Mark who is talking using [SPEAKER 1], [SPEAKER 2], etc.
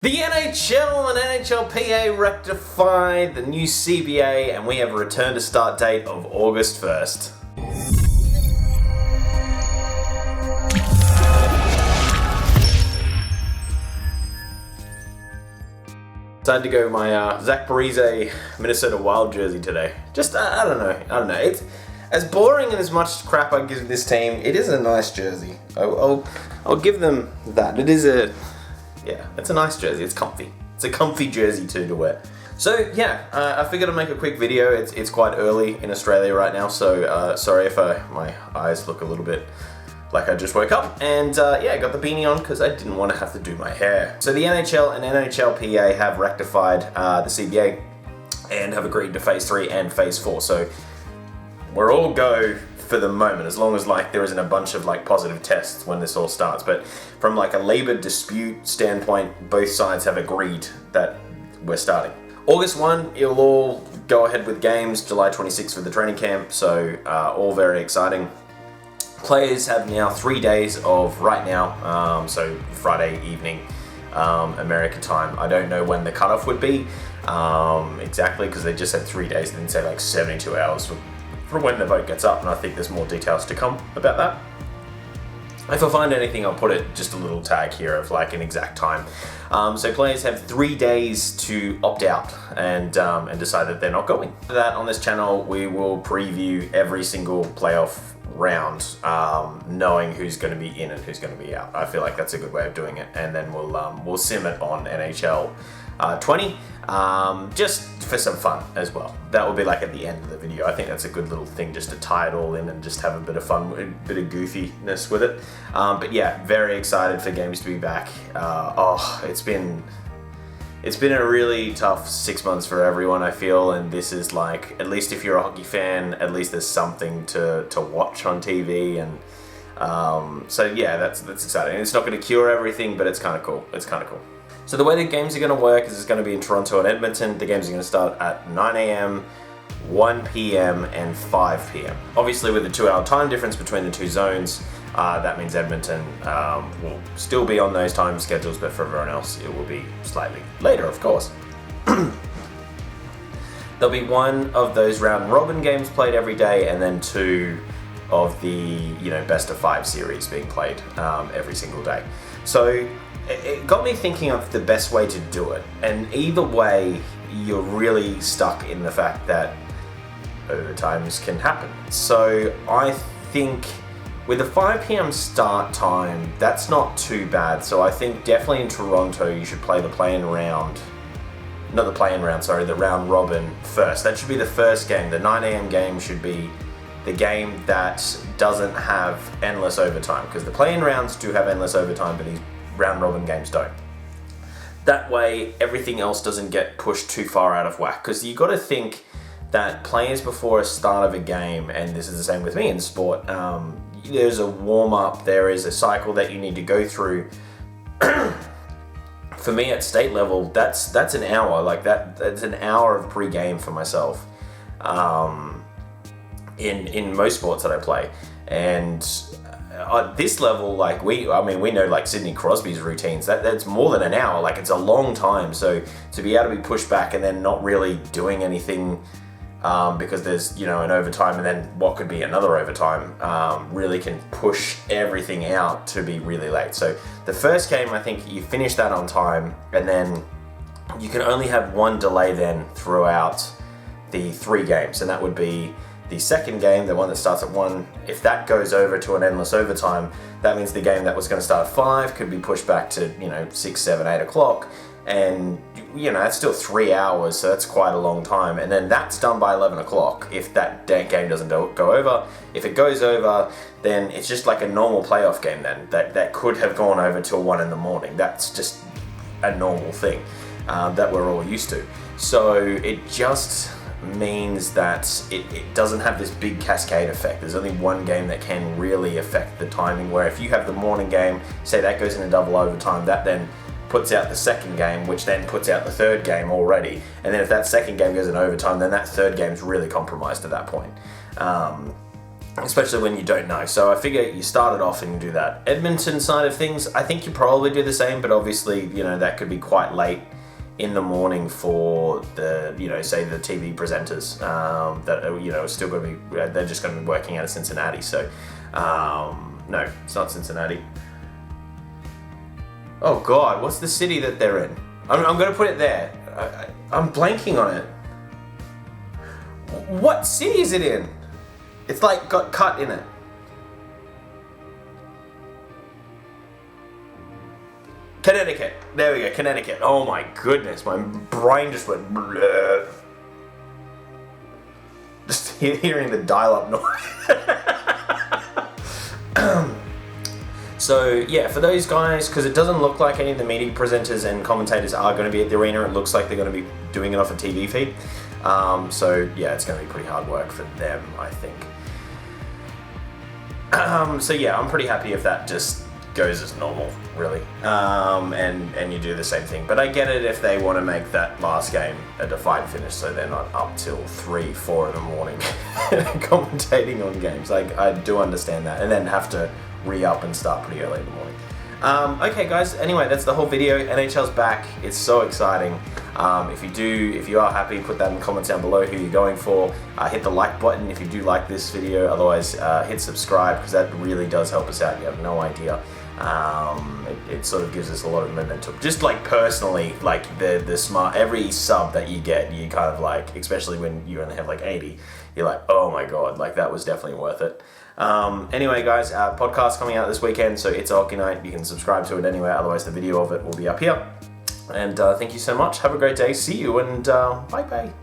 [SPEAKER 1] The NHL and NHLPA rectified the new CBA, and we have a return to start date of August 1st. Decided to go with my Zach Parise Minnesota Wild jersey today. Just, I don't know. It's as boring and as much crap I give this team. It is a nice jersey. I'll give them that. Yeah, it's a nice jersey. It's comfy. It's a comfy jersey too to wear. So yeah, I figured I'd make a quick video. It's quite early in Australia right now, so sorry if my eyes look a little bit like I just woke up. And yeah, I got the beanie on because I didn't want to have to do my hair. So the NHL and NHLPA have rectified the CBA and have agreed to Phase 3 and Phase 4. So we're all go for the moment, as long as there isn't a bunch of positive tests when this all starts. But from a labor dispute standpoint, both sides have agreed that we're starting. August 1, you'll all go ahead with games. July 26th for the training camp, so all very exciting. Players have now 3 days of right now, so Friday evening, American time. I don't know when the cutoff would be exactly, because they just said 3 days. They didn't say 72 hours for when the vote gets up, and I think there's more details to come about that. If I find anything, I'll put it just a little tag here of an exact time. So players have 3 days to opt out and decide that they're not going. For that, on this channel, we will preview every single playoff round, knowing who's going to be in and who's going to be out. I feel like that's a good way of doing it, and then we'll sim it on NHL 20, just for some fun as well. That will be at the end of the video. I think that's a good little thing just to tie it all in and just have a bit of fun, a bit of goofiness with it. But yeah, very excited for games to be back. It's been a really tough 6 months for everyone, I feel, and this is at least if you're a hockey fan, at least there's something to watch on TV, and so yeah, that's exciting. It's not going to cure everything, but it's kind of cool. So the way the games are going to work is it's going to be in Toronto and Edmonton. The games are going to start at 9 a.m., 1 p.m. and 5 p.m. Obviously with the 2-hour time difference between the two zones, that means Edmonton will still be on those time schedules, but for everyone else it will be slightly later, of course. There'll be one of those round robin games played every day, and then two of the best of 5 series being played every single day. So it got me thinking of the best way to do it, and either way you're really stuck in the fact that overtimes can happen. So I think with a 5 p.m. start time, that's not too bad. So I think definitely in Toronto you should play the round robin first. That should be the first game. The 9 a.m. game should be the game that doesn't have endless overtime, because the play-in rounds do have endless overtime, but these round robin games don't. That way everything else doesn't get pushed too far out of whack, because you got to think that players before a start of a game, and this is the same with me in sport, there's a warm-up, there is a cycle that you need to go through. For me at state level, that's an hour. That's an hour of pre-game for myself in most sports that I play. And at this level, we know Sidney Crosby's routines, that's more than an hour. It's a long time. So to be able to be pushed back and then not really doing anything because there's an overtime and then what could be another overtime, really can push everything out to be really late. So the first game, I think you finish that on time, and then you can only have one delay then throughout the 3 games, and that would be the second game, the one that starts at 1, if that goes over to an endless overtime, that means the game that was going to start at 5 could be pushed back to 6, 7, 8 o'clock, and that's still 3 hours, so that's quite a long time. And then that's done by 11 o'clock if that game doesn't go over. If it goes over, then it's just like a normal playoff game then, that could have gone over till 1 in the morning. That's just a normal thing that we're all used to. So it just means that it doesn't have this big cascade effect. There's only one game that can really affect the timing, where if you have the morning game, say that goes into double overtime, that then puts out the second game, which then puts out the third game already, and then if that second game goes in overtime, then that third game's really compromised at that point. especially when you don't know. So I figure you start it off and you do that. Edmonton side of things, I think you probably do the same, but obviously, that could be quite late in the morning for the, say the TV presenters that are still going to be, they're just going to be working out of Cincinnati. So, no, it's not Cincinnati. Oh God, what's the city that they're in? I'm going to put it there. I'm blanking on it. What city is it in? It's like got cut in it. Connecticut. There we go, Connecticut. Oh my goodness, my brain just went bleh. Just hearing the dial-up noise. So yeah, for those guys, because it doesn't look like any of the media presenters and commentators are going to be at the arena. It looks like they're going to be doing it off a TV feed. So yeah, it's going to be pretty hard work for them, I think. So yeah, I'm pretty happy if that just goes as normal, really. And you do the same thing. But I get it if they want to make that last game a defiant finish, so they're not up till 3, 4 in the morning commentating on games. I do understand that, and then have to re-up and start pretty early in the morning. Okay guys, anyway, that's the whole video. NHL's back. It's so exciting. If you are happy, put that in the comments down below who you're going for. Hit the like button if you do like this video. Otherwise, hit subscribe, because that really does help us out. You have no idea. It sort of gives us a lot of momentum. Just like personally, like the smart, every sub that you get, you kind of like, especially when you only have like 80, you're like, oh my God, like that was definitely worth it. Anyway guys, podcast coming out this weekend, so it's a hockey night. You can subscribe to it anywhere, otherwise the video of it will be up here. And thank you so much. Have a great day. See you, and bye bye.